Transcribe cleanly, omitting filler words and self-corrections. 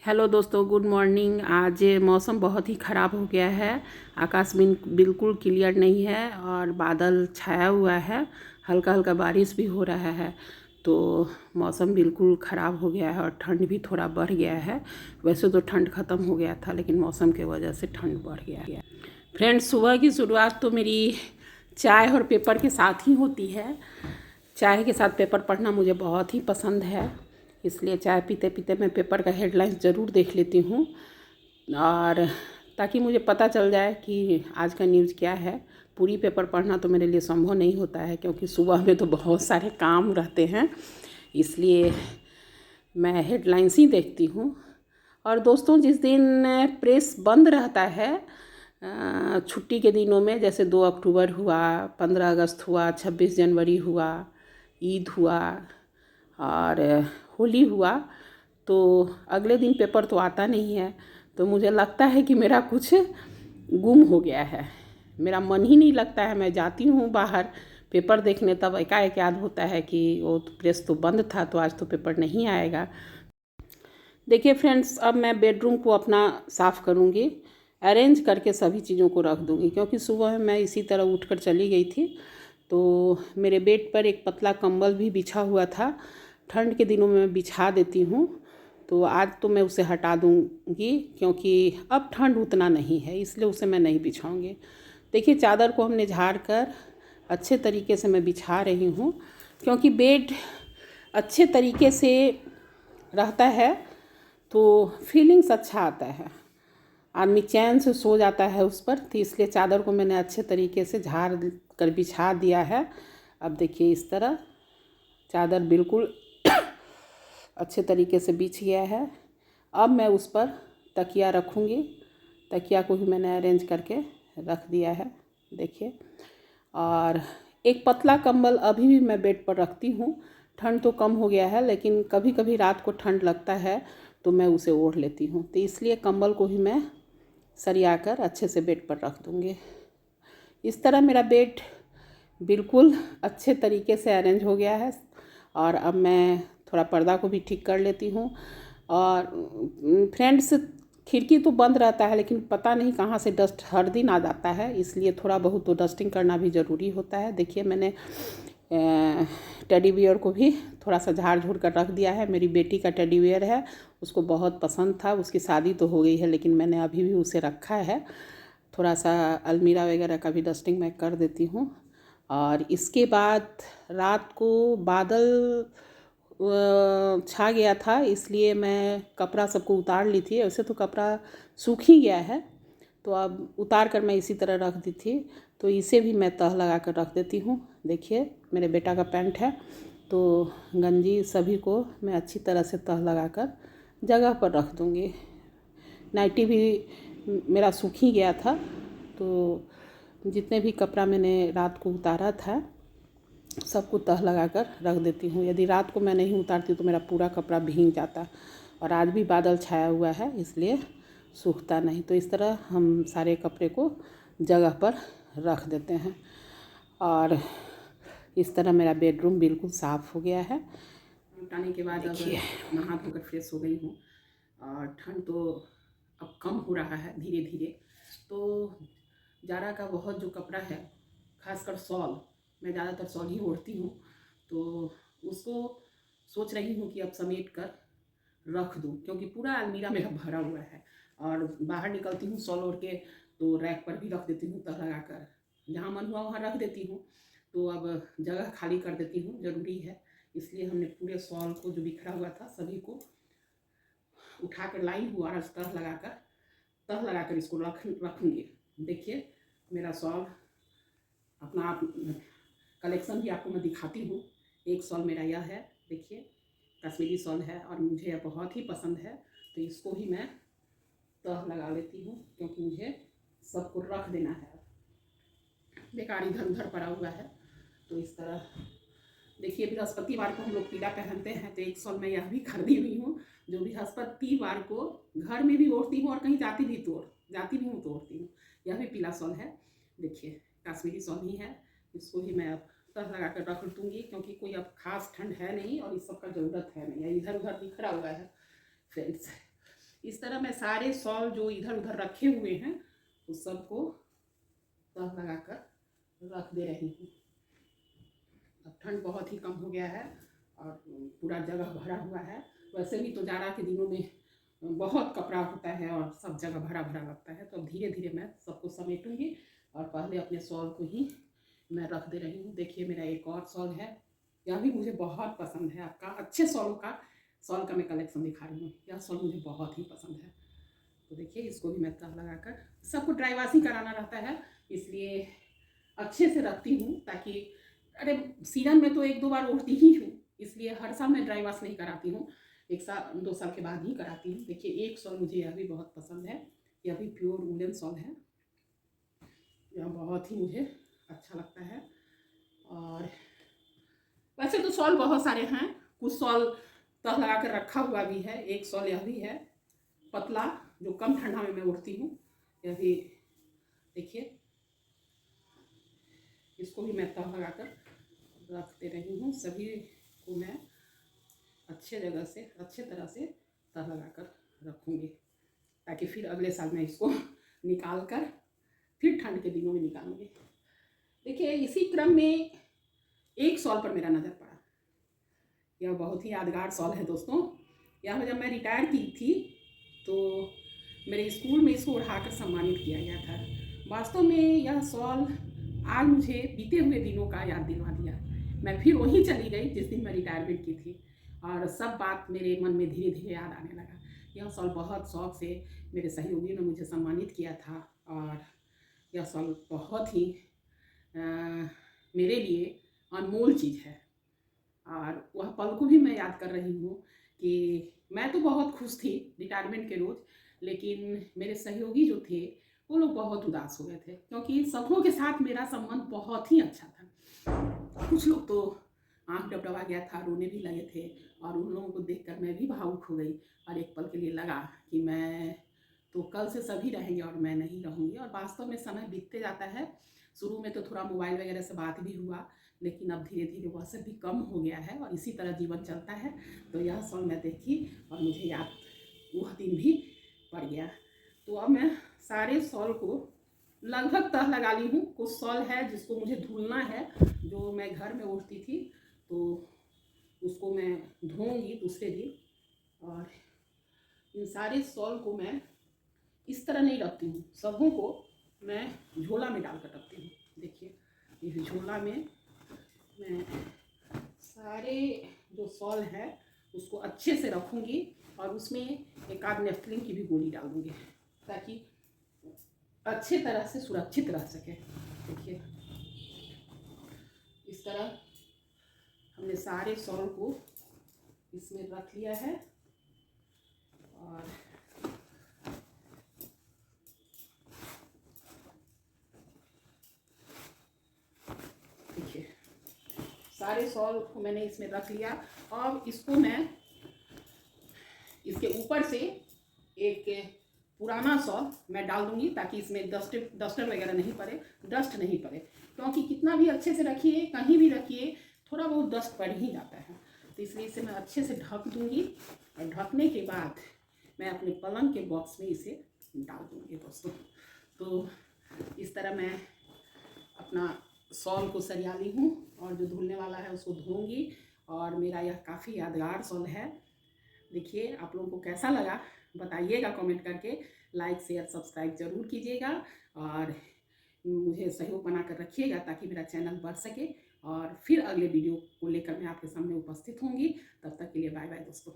Hello दोस्तों, good morning. आज मौसम बहुत ही ख़राब हो गया है। आकाश बिल्कुल क्लियर नहीं है और बादल छाया हुआ है। हल्का हल्का बारिश भी हो रहा है, तो मौसम बिल्कुल ख़राब हो गया है और ठंड भी थोड़ा बढ़ गया है। वैसे तो ठंड ख़त्म हो गया था, लेकिन मौसम की वजह से ठंड बढ़ गया है। फ्रेंड्स, सुबह की शुरुआत तो मेरी चाय और पेपर के साथ ही होती है। चाय के साथ पेपर पढ़ना मुझे बहुत ही पसंद है, इसलिए चाय पीते पीते मैं पेपर का हेडलाइंस ज़रूर देख लेती हूँ, और ताकि मुझे पता चल जाए कि आज का न्यूज़ क्या है। पूरी पेपर पढ़ना तो मेरे लिए संभव नहीं होता है, क्योंकि सुबह में तो बहुत सारे काम रहते हैं, इसलिए मैं हेडलाइंस ही देखती हूँ। और दोस्तों, जिस दिन प्रेस बंद रहता है छुट्टी के दिनों में, जैसे 2 अक्टूबर हुआ, 15 अगस्त हुआ, 26 जनवरी हुआ, ईद हुआ और होली हुआ, तो अगले दिन पेपर तो आता नहीं है। तो मुझे लगता है कि मेरा कुछ गुम हो गया है, मेरा मन ही नहीं लगता है। मैं जाती हूँ बाहर पेपर देखने, तब एकाएक याद होता है कि वो प्रेस तो बंद था, तो आज तो पेपर नहीं आएगा। देखिए फ्रेंड्स, अब मैं बेडरूम को अपना साफ़ करूँगी, अरेंज करके सभी चीज़ों को रख दूँगी, क्योंकि सुबह मैं इसी तरह उठकर चली गई थी। तो मेरे बेड पर एक पतला कंबल भी बिछा हुआ था, ठंड के दिनों में मैं बिछा देती हूँ, तो आज तो मैं उसे हटा दूँगी, क्योंकि अब ठंड उतना नहीं है, इसलिए उसे मैं नहीं बिछाऊँगी। देखिए, चादर को हमने झाड़ कर अच्छे तरीके से मैं बिछा रही हूँ, क्योंकि बेड अच्छे तरीके से रहता है तो फीलिंग्स अच्छा आता है, आदमी चैन से सो जाता है उस पर। तो इसलिए चादर को मैंने अच्छे तरीके से झाड़ कर बिछा दिया है। अब देखिए, इस तरह चादर बिल्कुल अच्छे तरीके से बिछ गया है। अब मैं उस पर तकिया रखूँगी। तकिया को भी मैंने अरेंज करके रख दिया है, देखिए। और एक पतला कंबल अभी भी मैं बेड पर रखती हूँ। ठंड तो कम हो गया है, लेकिन कभी कभी रात को ठंड लगता है तो मैं उसे ओढ़ लेती हूँ, तो इसलिए कंबल को भी मैं सरिया कर अच्छे से बेड पर रख दूँगी। इस तरह मेरा बेड बिल्कुल अच्छे तरीके से अरेंज हो गया है। और अब मैं थोड़ा पर्दा को भी ठीक कर लेती हूँ। और फ्रेंड्स, खिड़की तो बंद रहता है, लेकिन पता नहीं कहाँ से डस्ट हर दिन आ जाता है, इसलिए थोड़ा बहुत तो डस्टिंग करना भी ज़रूरी होता है। देखिए, मैंने टेडी बियर को भी थोड़ा सा झाड़ झूड़ कर रख दिया है। मेरी बेटी का टेडी बियर है, उसको बहुत पसंद था। उसकी शादी तो हो गई है, लेकिन मैंने अभी भी उसे रखा है। थोड़ा सा अलमीरा वगैरह का भी डस्टिंग मैं कर देती हूँ। और इसके बाद रात को बादल छा गया था, इसलिए मैं कपड़ा सबको उतार ली थी। वैसे तो कपड़ा सूख ही गया है, तो अब उतार कर मैं इसी तरह रख दी थी। तो इसे भी मैं तह लगा कर रख देती हूँ। देखिए, मेरे बेटा का पैंट है, तो गंजी सभी को मैं अच्छी तरह से तह लगा कर जगह पर रख दूँगी। नाइटी भी मेरा सूख ही गया था, तो जितने भी कपड़ा मैंने रात को उतारा था सबको तह लगा कर रख देती हूँ। यदि रात को मैं नहीं उतारती तो मेरा पूरा कपड़ा भीग जाता, और आज भी बादल छाया हुआ है, इसलिए सूखता नहीं। तो इस तरह हम सारे कपड़े को जगह पर रख देते हैं। और इस तरह मेरा बेडरूम बिल्कुल साफ़ हो गया है। उठाने के बाद अब नहा धोकर फ्रेश हो गई हूँ, और ठंड तो अब कम हो रहा है धीरे धीरे। तो जारा का बहुत जो कपड़ा है, खासकर शॉल, मैं ज़्यादातर शॉल ही ओढ़ती हूँ, तो उसको सोच रही हूँ कि अब समेट कर रख दूँ, क्योंकि पूरा अलमीरा मेरा भरा हुआ है। और बाहर निकलती हूँ शॉल ओढ़ के, तो रैक पर भी रख देती हूँ तह लगा कर, जहाँ मन हुआ वहाँ रख देती हूँ। तो अब जगह खाली कर देती हूँ, ज़रूरी है। इसलिए हमने पूरे शॉल को जो बिखरा हुआ था सभी को उठा कर लाई हूँ, और तह लगाकर इसको रखूँगी। देखिए, मेरा शॉल अपना आप कलेक्शन भी आपको मैं दिखाती हूँ। एक शॉल मेरा यह है, देखिए, कश्मीरी शॉल है, और मुझे यह बहुत ही पसंद है, तो इसको भी मैं तह लगा लेती हूँ, क्योंकि मुझे सबको रख देना है, बेकार इधर उधर पड़ा हुआ है। तो इस तरह देखिए, बृहस्पतिवार को हम लोग पीला पहनते हैं, तो एक शॉल मैं यह भी खरीदी हुई हूँ, जो बृहस्पतिवार को घर में भी ओढ़ती हूँ, और कहीं जाती भी हूँ तो ओढ़ती हूँ। यह भी पीला शॉल है, देखिए, कश्मीरी शॉल ही है। इसको ही मैं अब तह लगा कर रख दूँगी, क्योंकि कोई अब खास ठंड है नहीं, और इस सब का ज़रूरत है नहीं, इधर उधर बिखरा हुआ है फ्रेंड्स। इस तरह मैं सारे सॉल जो इधर उधर रखे हुए हैं उस सबको तह लगा कर रख दे रही हूँ। अब ठंड बहुत ही कम हो गया है और पूरा जगह भरा हुआ है। वैसे भी तो जाड़ा के दिनों में बहुत कपड़ा होता है और सब जगह भरा भरा लगता है। तो अब धीरे धीरे मैं सबको समेटूंगी और पहले अपने शॉल को ही मैं रख दे रही हूँ। देखिए मेरा एक और शॉल है, यह भी मुझे बहुत पसंद है। आपका अच्छे शॉल का मैं कलेक्शन दिखा रही हूँ। यह शॉल मुझे बहुत ही पसंद है। तो देखिए इसको भी मैं तह लगा कर, सबको ड्राई वॉशिंग कराना रहता है इसलिए अच्छे से रखती हूँ, ताकि अरे सीजन में तो 1-2 बार उठती ही हूँ, इसलिए हर साल मैं ड्राई वॉश नहीं कराती हूँ, 1 साल 2 साल के बाद ही कराती हूँ। देखिए एक शॉल मुझे यह भी बहुत पसंद है, यह भी प्योर वूलन शॉल है, यह बहुत ही मुझे अच्छा लगता है। और वैसे तो शॉल बहुत सारे हैं, कुछ शॉल तह लगा कर रखा हुआ भी है। एक शॉल यह भी है पतला, जो कम ठंडा में मैं उड़ती हूँ, यह भी देखिए, इसको भी मैं तह लगा कर रखते रही हूँ। सभी को मैं अच्छे तरह से तह लगा कर रखूँगी, ताकि फिर अगले साल मैं इसको निकाल कर फिर ठंड के दिनों में निकालूंगी। देखिए इसी क्रम में एक शॉल पर मेरा नज़र पड़ा, यह बहुत ही यादगार शॉल है दोस्तों। यह जब मैं रिटायर की थी तो मेरे स्कूल में इसको उड़ाकर सम्मानित किया गया था। वास्तव में यह शॉल आज मुझे बीते हुए दिनों का याद दिलवा दिया। मैं फिर वहीं चली गई जिस दिन मैं रिटायरमेंट की थी, और सब बात मेरे मन में धीरे धीरे याद आने लगा। यह शॉल बहुत शौक से मेरे सहयोगियों ने मुझे सम्मानित किया था, और यह शॉल बहुत ही मेरे लिए अनमोल चीज़ है। और वह पल को भी मैं याद कर रही हूँ कि मैं तो बहुत खुश थी रिटायरमेंट के रोज़, लेकिन मेरे सहयोगी जो थे वो लोग बहुत उदास हो गए थे, क्योंकि सबों के साथ मेरा संबंध बहुत ही अच्छा था। कुछ लोग तो आँख डबडबा गया था, रोने भी लगे थे, और उन लोगों को देखकर मैं भी भावुक हो गई, और एक पल के लिए लगा कि मैं तो कल से सभी रहेंगे और मैं नहीं रहूँगी। और वास्तव में समय बीतते जाता है। शुरू में तो थोड़ा मोबाइल वगैरह से बात भी हुआ, लेकिन अब धीरे धीरे वह सब भी कम हो गया है, और इसी तरह जीवन चलता है। तो यह शॉल मैं देखी और मुझे याद वह दिन भी पड़ गया। तो अब मैं सारे शॉल को लगभग तह लगा ली हूँ। कुछ शॉल है जिसको मुझे धुलना है, जो मैं घर में ओढ़ती थी, तो उसको मैं धोऊंगी दूसरे दिन। और इन सारे शॉल को मैं इस तरह नहीं रखती हूँ, सबों को मैं झोला में डाल कर रखती हूँ। देखिए इस झोला में मैं सारे जो शॉल है उसको अच्छे से रखूँगी, और उसमें एक आध नेफ्थलीन की भी गोली डाल दूँगी, ताकि अच्छे तरह से सुरक्षित रह सके। देखिए इस तरह हमने सारे शॉल को इसमें रख लिया है। और देखिए सारे शॉल को मैंने इसमें रख लिया। अब इसको मैं इसके ऊपर से एक पुराना शॉल मैं डाल दूंगी, ताकि इसमें डस्टर वगैरह नहीं पड़े, डस्ट नहीं पड़े, क्योंकि कितना भी अच्छे से रखिए, कहीं भी रखिए, थोड़ा बहुत डस्ट पड़ ही जाता है। तो इसलिए इसे मैं अच्छे से ढक दूंगी, और ढकने के बाद मैं अपने पलंग के बॉक्स में इसे डाल दूंगी दोस्तों। तो इस तरह मैं अपना शॉल को सरिया ली हूँ, और जो धुलने वाला है उसको धोऊंगी। और मेरा यह काफ़ी यादगार शॉल है। देखिए आप लोगों को कैसा लगा बताइएगा कमेंट करके, लाइक शेयर सब्सक्राइब ज़रूर कीजिएगा, और मुझे सहयोग बना कर रखिएगा ताकि मेरा चैनल बढ़ सके। और फिर अगले वीडियो को लेकर मैं आपके सामने उपस्थित होंगी। तब तक के लिए बाय बाय दोस्तों।